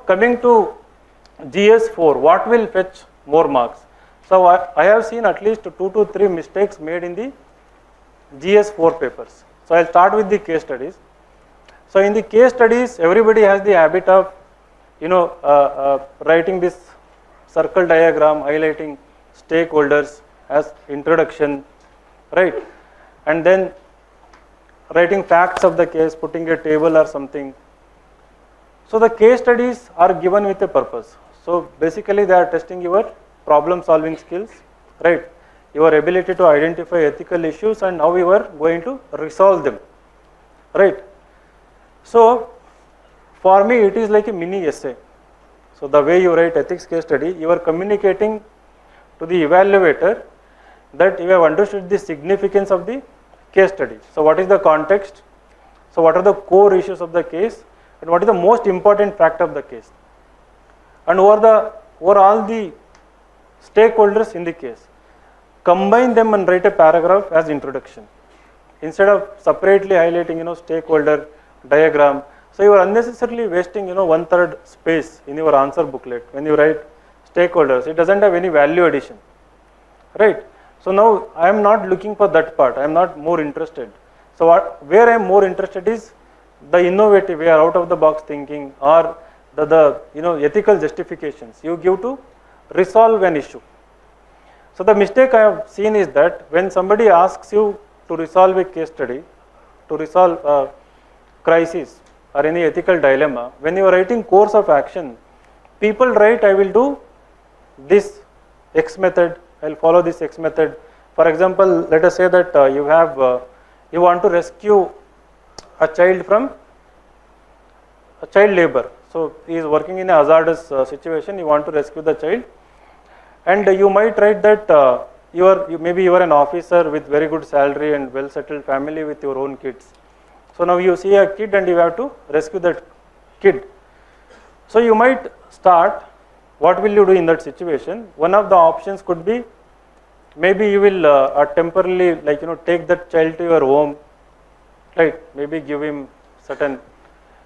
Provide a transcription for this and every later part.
coming to GS4, what will fetch more marks? So I have seen at least 2 to 3 mistakes made in the GS4 papers. So I'll start with the case studies. So in the case studies, everybody has the habit of, writing this circle diagram, highlighting stakeholders as introduction, right? And then writing facts of the case, putting a table or something. So the case studies are given with a purpose. So basically they are testing your problem solving skills, right? Your ability to identify ethical issues and how you are going to resolve them, right? So for me it is like a mini essay. So the way you write ethics case study, you are communicating to the evaluator that you have understood the significance of the case study. So what is the context? So what are the core issues of the case? And what is the most important fact of the case? And who are all the stakeholders in the case? Combine them and write a paragraph as introduction, instead of separately highlighting, stakeholder diagram. So you are unnecessarily wasting, 1/3 space in your answer booklet when you write stakeholders. It doesn't have any value addition, right? So now I am not looking for that part. I am not more interested. So where I am more interested is the innovative way, or out of the box thinking, or the ethical justifications you give to resolve an issue. So the mistake I have seen is that when somebody asks you to resolve a case study, to resolve a crisis or any ethical dilemma, when you are writing course of action, people write, I will do this X method, I will follow this X method. For example, let us say that you want to rescue a child from a child labor. So he is working in a hazardous situation, you want to rescue the child. And you might write that maybe you are an officer with very good salary and well settled family with your own kids. So now you see a kid and you have to rescue that kid. So you might start, what will you do in that situation? One of the options could be, maybe you will temporarily take that child to your home, right? Maybe give him certain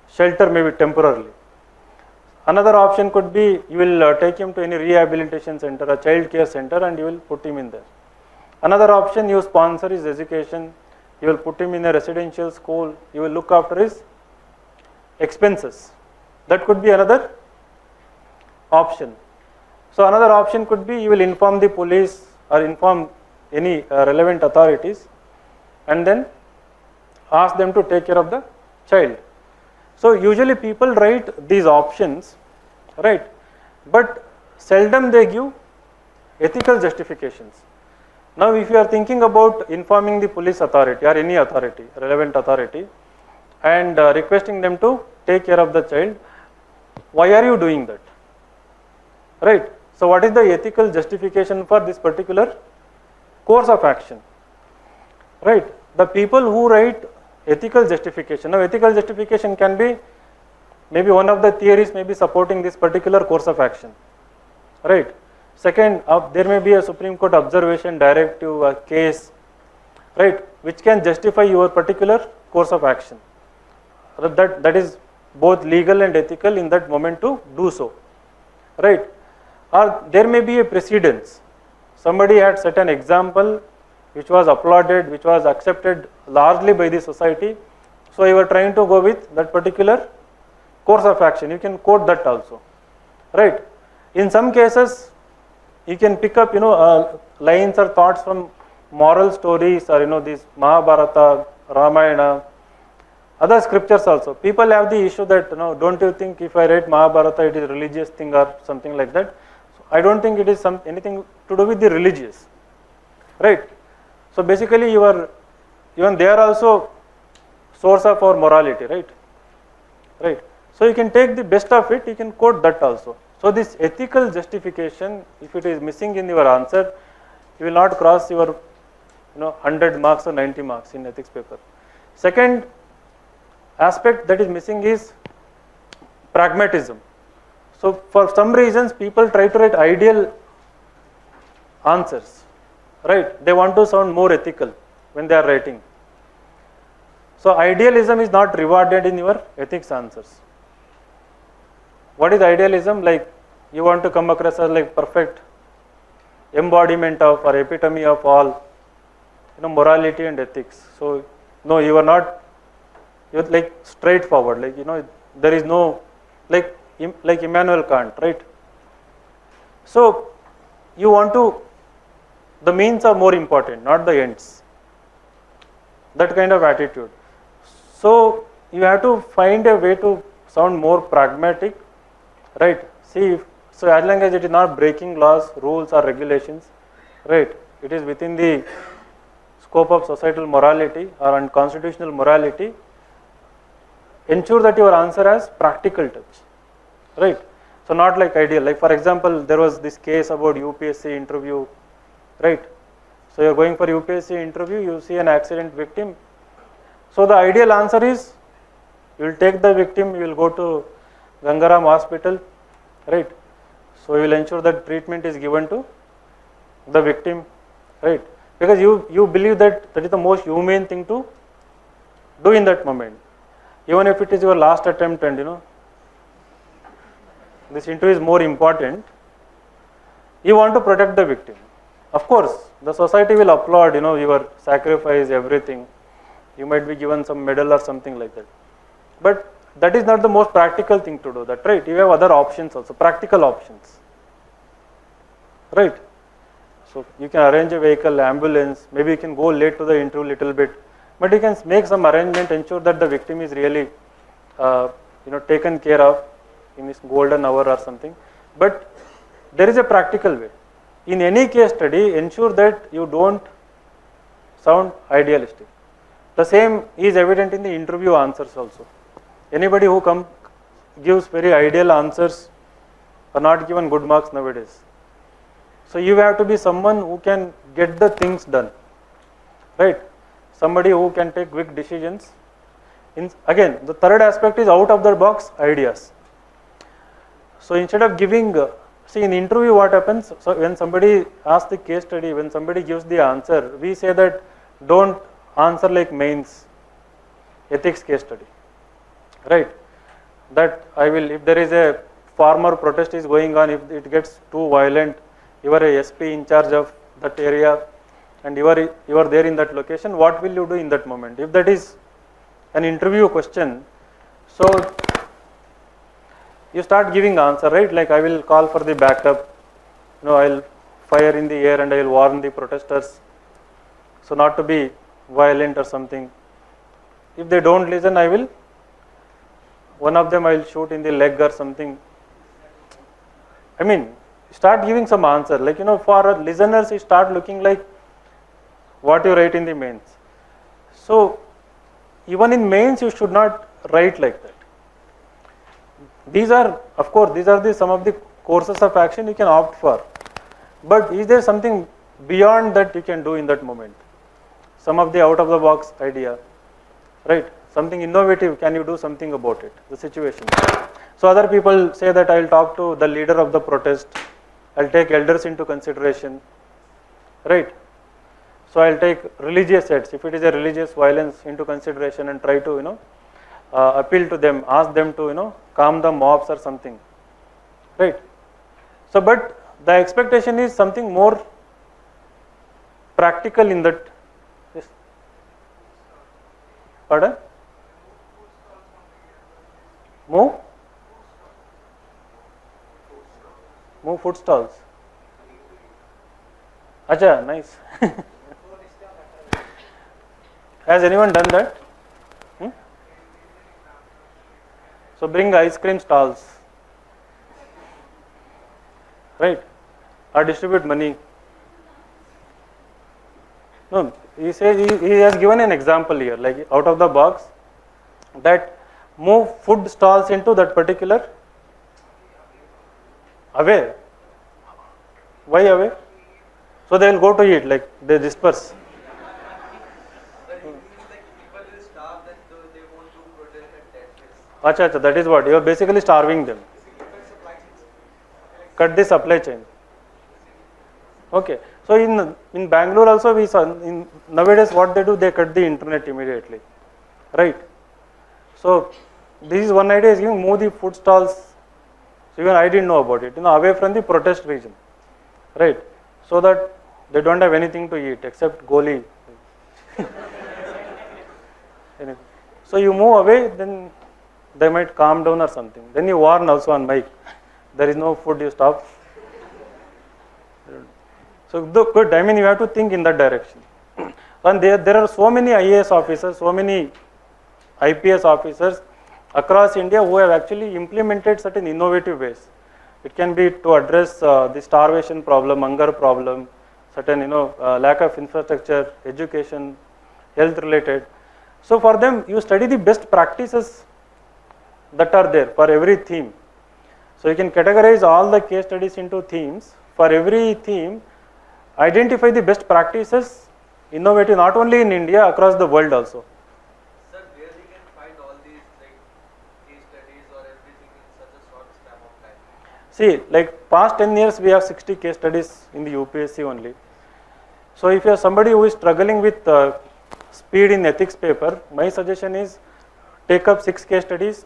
shelter, maybe temporarily. Another option could be, you will take him to any rehabilitation center, a child care center, and you will put him in there. Another option, you sponsor his education, you will put him in a residential school, you will look after his expenses. That could be another option. So another option could be, you will inform the police or inform any relevant authorities and then ask them to take care of the child. So usually people write these options, right? But seldom they give ethical justifications. Now if you are thinking about informing the police authority or any authority, relevant authority, and requesting them to take care of the child, why are you doing that? Right? So what is the ethical justification for this particular course of action? Right? The people who write ethical justification. Now ethical justification can be, maybe one of the theories may be supporting this particular course of action, right? Second, there may be a Supreme Court observation, directive, a case, right, which can justify your particular course of action. That is both legal and ethical in that moment to do so, right? Or there may be a precedence. Somebody had set an example which was applauded, which was accepted largely by the society. So you are trying to go with that particular course of action. You can quote that also, right? In some cases, you can pick up, lines or thoughts from moral stories or, these Mahabharata, Ramayana, other scriptures also. People have the issue that, don't you think if I read Mahabharata, it is a religious thing or something like that? So I don't think it is anything to do with the religious, right? So basically even they are also source of our morality, right? Right. So you can take the best of it, you can quote that also. So this ethical justification, if it is missing in your answer, you will not cross your 100 marks or 90 marks in ethics paper. Second aspect that is missing is pragmatism. So for some reasons people try to write ideal answers, right? They want to sound more ethical when they are writing. So idealism is not rewarded in your ethics answers. What is idealism? Like you want to come across as like perfect embodiment of or epitome of all morality and ethics. So no, you are not, you're like straightforward, like there is no like Immanuel Kant, right? So you want to, the means are more important, not the ends, that kind of attitude. So you have to find a way to sound more pragmatic, right? See, so as long as it is not breaking laws, rules or regulations, right, it is within the scope of societal morality or unconstitutional morality, ensure that your answer has practical touch, right? So not like ideal, like for example, there was this case about UPSC interview, right? So you're going for UPSC interview, you see an accident victim. So the ideal answer is, you will take the victim, you will go to Gangaram hospital, right? So you will ensure that treatment is given to the victim, right? Because you believe that that is the most humane thing to do in that moment. Even if it is your last attempt and this interview is more important, you want to protect the victim. Of course, the society will applaud, your sacrifice, everything. You might be given some medal or something like that. But that is not the most practical thing to do, that, right? You have other options also, practical options, right? So you can arrange a vehicle, ambulance, maybe you can go late to the interview little bit, but you can make some arrangement, ensure that the victim is really, taken care of in this golden hour or something. But there is a practical way. In any case study, ensure that you don't sound idealistic. The same is evident in the interview answers also. Anybody who gives very ideal answers are not given good marks nowadays. So you have to be someone who can get the things done, right? Somebody who can take quick decisions. Again, the third aspect is out of the box ideas. So instead of giving, see in interview what happens, so when somebody asks the case study, when somebody gives the answer, we say that don't answer like mains, ethics case study, right? That if there is a farmer protest is going on, if it gets too violent, you are a SP in charge of that area and you are there in that location, what will you do in that moment? If that is an interview question, so you start giving answer, right? Like I will call for the backup, I will fire in the air and I will warn the protesters, so not to be violent or something. If they don't listen, one of them I will shoot in the leg or something. I mean, start giving some answer, like for listeners, it start looking like what you write in the mains. So even in mains, you should not write like that. These are, of course, some of the courses of action you can opt for. But is there something beyond that you can do in that moment? Some of the out of the box idea, right? Something innovative, can you do something about it, the situation? So other people say that I will talk to the leader of the protest, I will take elders into consideration, right? So I will take religious heads, if it is a religious violence, into consideration and try to, appeal to them, ask them to, calm the mobs or something, right? So, but the expectation is something more practical in that. Yes. Pardon? Move food stalls. Acha, nice. Has anyone done that? So bring ice cream stalls, right? Or distribute money. No, he says he has given an example here, like out of the box, that move food stalls into that particular away. Why away? So they will go to eat, like they disperse. Acha, that is what you are basically starving them. Cut the supply chain. Okay, so in Bangalore also we saw nowadays what they do, they cut the internet immediately, right? So this is one idea, is giving move the food stalls So even I didn't know about it, away from the protest region, right? So that they don't have anything to eat except goli. So you move away, then they might calm down or something. Then you warn also on mic, there is no food, you stop. So good, I mean you have to think in that direction. And there are so many IAS officers, so many IPS officers across India who have actually implemented certain innovative ways. It can be to address the starvation problem, hunger problem, certain lack of infrastructure, education, health related. So for them, you study the best practices that are there for every theme. So you can categorize all the case studies into themes. For every theme, identify the best practices, innovative not only in India, across the world also. Sir, where we can find all these like case studies or everything in such a short span of time? See, like past 10 years, we have 60 case studies in the UPSC only. So if you are somebody who is struggling with speed in ethics paper, my suggestion is take up 6 case studies,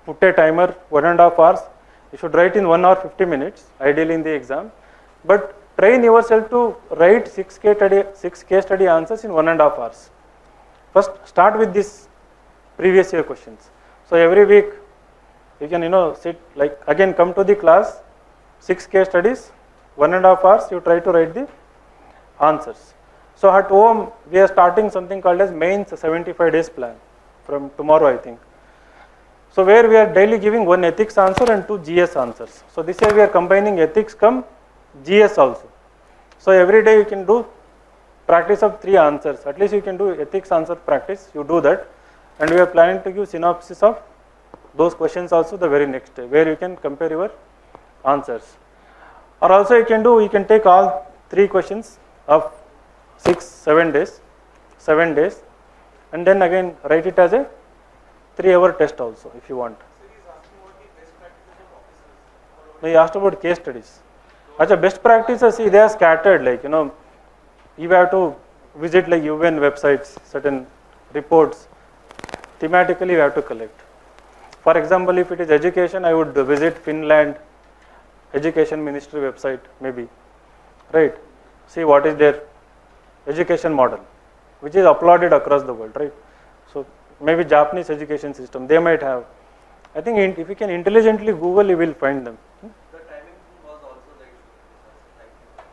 put a timer 1.5 hours. You should write in 1 hour 50 minutes, ideally in the exam. But train yourself to write 6 case study answers in 1.5 hours. First, start with this previous year questions. So every week you can sit, like again come to the class, 6 case studies, 1.5 hours. You try to write the answers. So at home we are starting something called as mains 75 days plan from tomorrow, I think. So where we are daily giving 1 ethics answer and 2 GS answers. So this year we are combining ethics cum GS also. So every day you can do practice of 3 answers. At least you can do ethics answer practice. You do that, and we are planning to give synopsis of those questions also the very next day, where you can compare your answers. Or also you can take all 3 questions of 7 days, and then again write it as a 3-hour test also if you want. So he's asking what the best practices of officers. No, you asked about case studies. Achha, best practices, see, they are scattered, like you have to visit like UN websites, certain reports, thematically you have to collect. For example, if it is education, I would visit Finland education ministry website maybe, right? See what is their education model, which is applauded across the world, right? So maybe Japanese education system, they might have. I think if you can intelligently Google, you will find them. The timing was also the issue. Thank you.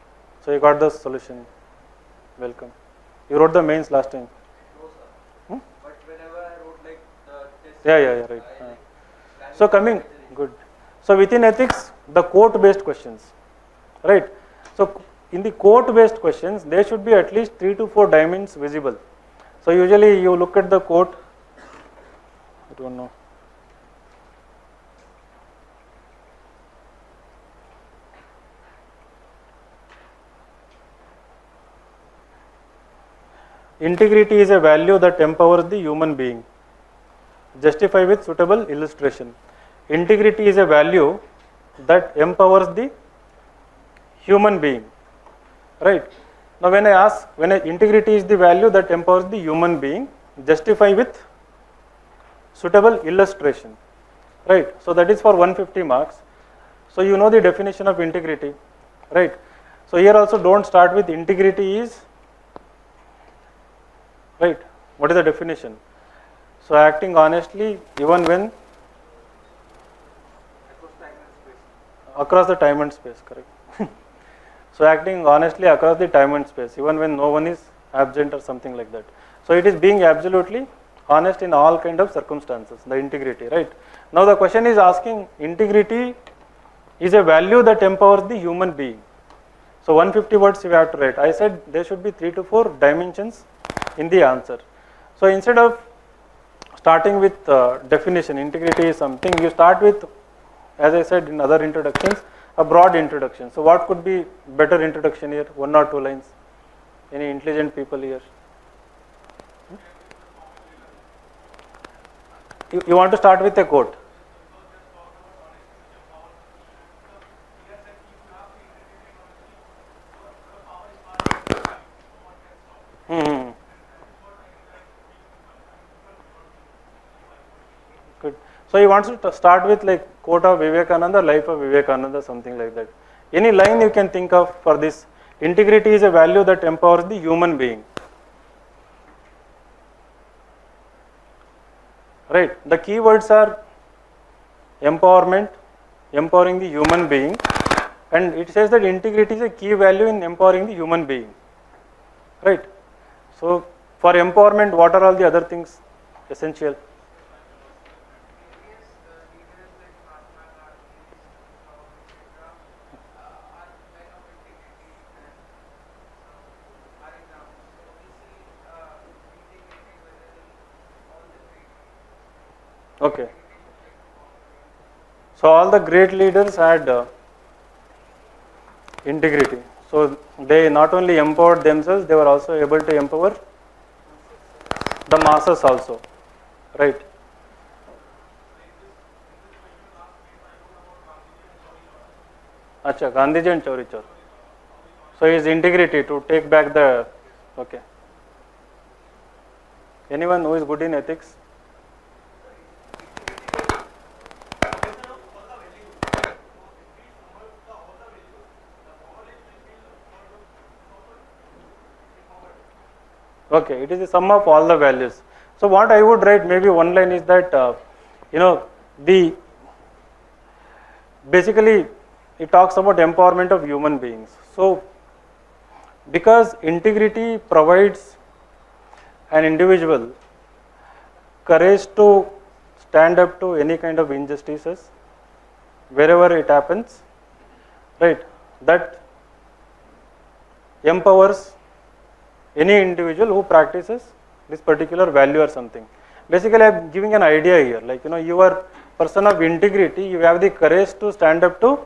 So you got the solution. Welcome. You wrote the mains last time. No, sir. But whenever I wrote like the test, Yeah, right. So coming, good. So within ethics, the quote-based questions, right? So in the quote-based questions, there should be at least 3 to 4 diamonds visible. So usually you look at the quote, I don't know. Integrity is a value that empowers the human being. Justify with suitable illustration. Integrity is a value that empowers the human being, right? Now when integrity is the value that empowers the human being, justify with suitable illustration, right? So that is for 150 marks. So you know the definition of integrity, right? So here also don't start with integrity is, right? What is the definition? So acting honestly even when across the time and space, correct? So acting honestly across the time and space, even when no one is absent or something like that. So it is being absolutely honest in all kind of circumstances, the integrity, right? Now the question is asking, integrity is a value that empowers the human being. So 150 words you have to write. I said there should be 3 to 4 dimensions in the answer. So instead of starting with definition, integrity is something, you start with, as I said in other introductions, a broad introduction. So what could be better introduction here? 1 or 2 lines. Any intelligent people here? You want to start with a quote. Good. So he wants to start with like quote of Vivekananda, life of Vivekananda, something like that. Any line you can think of for this. Integrity is a value that empowers the human being. Right. The key words are empowerment, empowering the human being, and it says that integrity is a key value in empowering the human being. Right. So for empowerment, what are all the other things essential? Okay. So all the great leaders had integrity. So they not only empowered themselves, they were also able to empower the masses also. Right. Acha, Gandhiji and Chauri Chaur. So his integrity to take back the, okay. Anyone who is good in ethics? Okay, it is the sum of all the values. So what I would write, maybe one line is that, basically it talks about empowerment of human beings. So because integrity provides an individual courage to stand up to any kind of injustices, wherever it happens, right, that empowers any individual who practices this particular value or something. Basically, I am giving an idea here, like, you are person of integrity, you have the courage to stand up to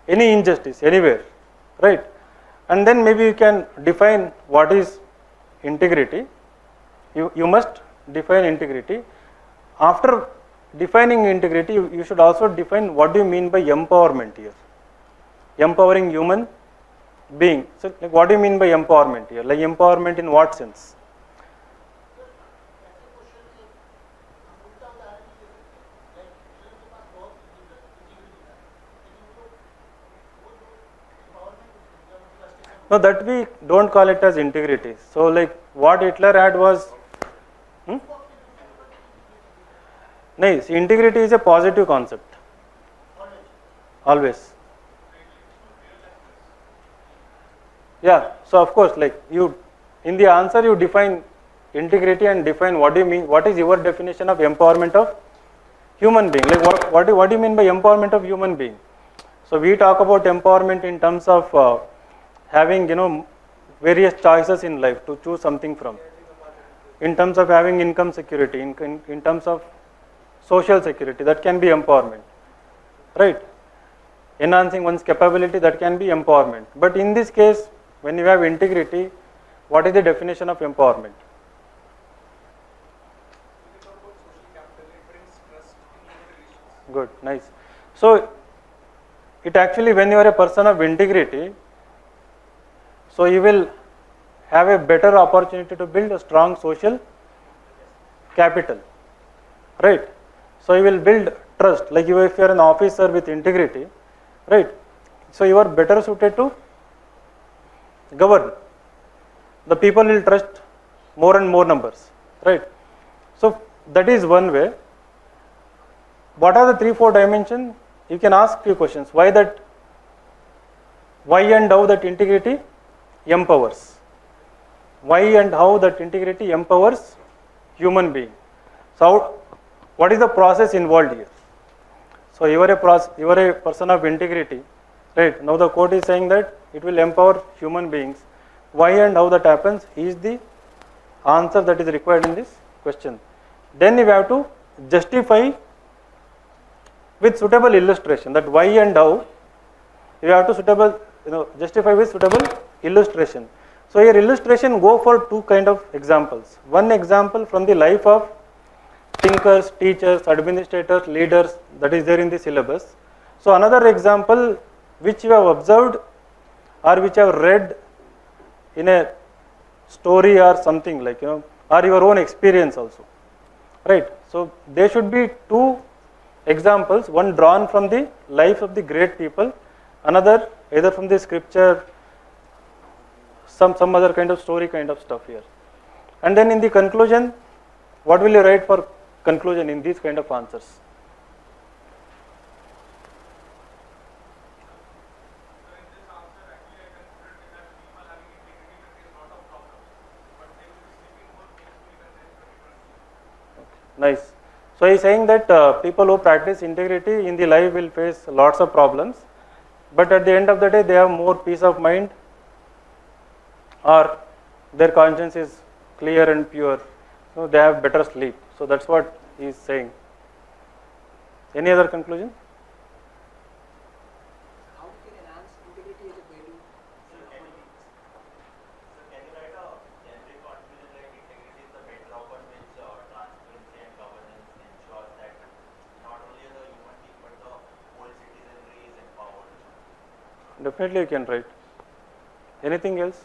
any injustice anywhere, right? And then maybe you can define what is integrity. You must define integrity. After defining integrity, you should also define what do you mean by empowerment here. Empowering human being. So like, what do you mean by empowerment here? Like empowerment in what sense? No, that we don't call it as integrity. So like what Hitler had was, nice, integrity is a positive concept. Always. Yeah, so of course, like you, in the answer you define integrity and define what do you mean, what is your definition of empowerment of human being? Like what do you mean by empowerment of human being? So we talk about empowerment in terms of having, various choices in life to choose something from. In terms of having income security, in terms of social security, that can be empowerment, right? Enhancing one's capability, that can be empowerment. But in this case, when you have integrity, what is the definition of empowerment? Good, nice. So it actually, when you are a person of integrity, so you will have a better opportunity to build a strong social capital, right? So you will build trust. Like if you are an officer with integrity, right? So you are better suited to govern. The people will trust more and more numbers, right? So that is one way. What are the 3-4 dimensions? You can ask few questions. Why and how that integrity empowers? Why and how that integrity empowers human being? So what is the process involved here? So you are a person of integrity, right? Now the quote is saying that it will empower human beings. Why and how that happens is the answer that is required in this question. Then you have to justify with suitable illustration, that why and how you have to justify with suitable illustration. So here illustration go for two kind of examples. One example from the life of thinkers, teachers, administrators, leaders, that is there in the syllabus. So another example which you have observed or which you have read in a story or something, like or your own experience also, right? So there should be two examples, one drawn from the life of the great people, another either from the scripture, some other kind of story kind of stuff here. And then in the conclusion, what will you write for conclusion in these kind of answers? Nice. So he is saying that people who practice integrity in the life will face lots of problems, but at the end of the day they have more peace of mind, or their conscience is clear and pure, so they have better sleep. So that's what he is saying. Any other conclusion? How we can enhance integrity as a value in human beings? So can you write a generic conclusion like integrity is the bedrock on which transparency and governance ensures that not only the human being but the whole citizenry is empowered? Definitely you can write. Anything else?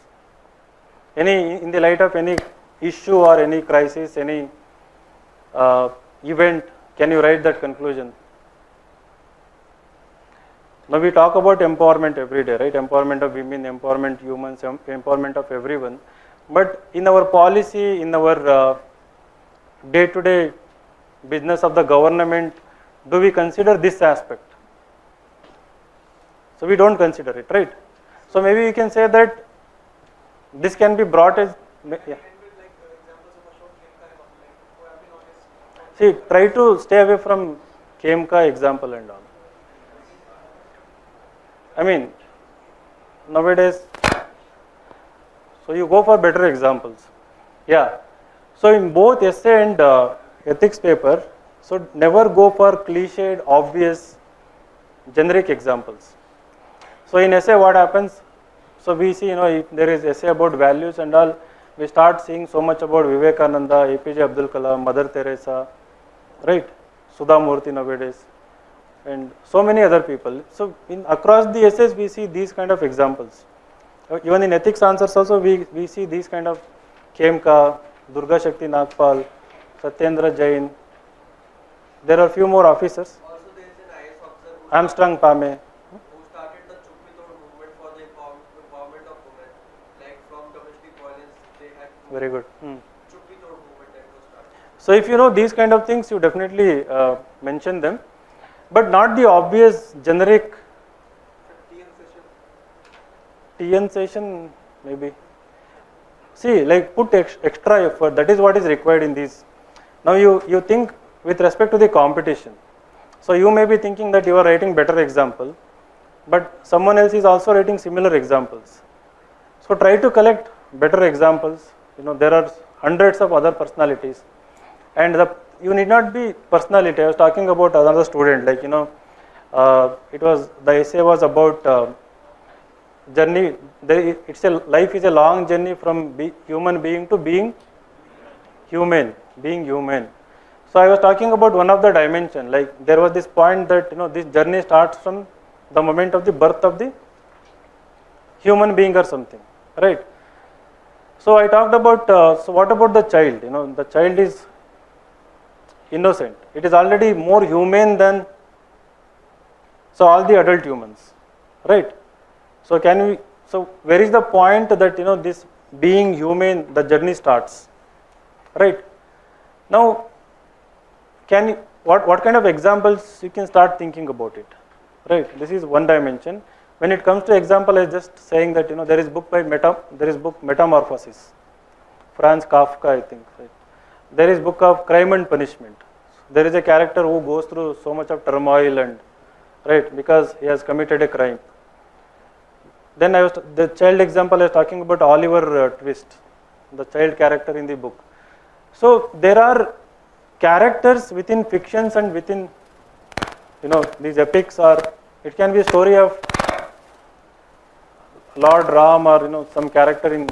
Any, in the light of any issue or any crisis, any event, can you write that conclusion? Now we talk about empowerment every day, right? Empowerment of women, empowerment humans, empowerment of everyone. But in our policy, in our day-to-day business of the government, do we consider this aspect? So we don't consider it, right? So maybe we can say that this can be brought as, yeah. See, try to stay away from KMK example and all. I mean, nowadays, so you go for better examples. Yeah. So in both essay and ethics paper, so never go for cliched, obvious, generic examples. So in essay what happens? So we see, if there is essay about values and all, we start seeing so much about Vivekananda, APJ Abdul Kalam, Mother Teresa, right? Sudha Murthy nowadays, and so many other people. So across the essays we see these kind of examples. Even in ethics answers also we see these kind of KMK, Durga Shakti Nagpal, Satyendra Jain. There are few more officers. Also, there is an IS officer who Armstrong Pame. started the Chuppi Tod movement for the empowerment of women. Like from domestic violence, they had Very good. Chuppi Tod movement that was started. So if you know these kind of things, you definitely mention them, but not the obvious generic. TN session maybe. See, like put extra effort. That is what is required in these. Now you think with respect to the competition. So you may be thinking that you are writing better example, but someone else is also writing similar examples. So try to collect better examples. There are hundreds of other personalities, and you need not be personality. I was talking about another student, like it was, the essay was about journey. Life is a long journey from human being to being human. So I was talking about one of the dimension, like there was this point that this journey starts from the moment of the birth of the human being or something, right? So I talked about, so what about the child? The child is innocent. It is already more humane than all the adult humans, right? So where is the point that this being humane, the journey starts, right? Now, what kind of examples you can start thinking about it, right? This is one dimension. When it comes to example, I was just saying that there is book Metamorphosis, Franz Kafka, I think, right? There is book of Crime and Punishment. There is a character who goes through so much of turmoil and, right, because he has committed a crime. Then the child example I was talking about Oliver Twist, the child character in the book. So there are characters within fictions and within these epics, or it can be a story of Lord Ram or some character in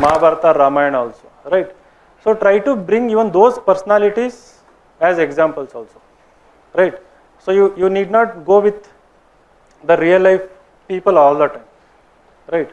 Mahabharata, Ramayana also, right? So try to bring even those personalities as examples also, right? So you need not go with the real life people all the time, right?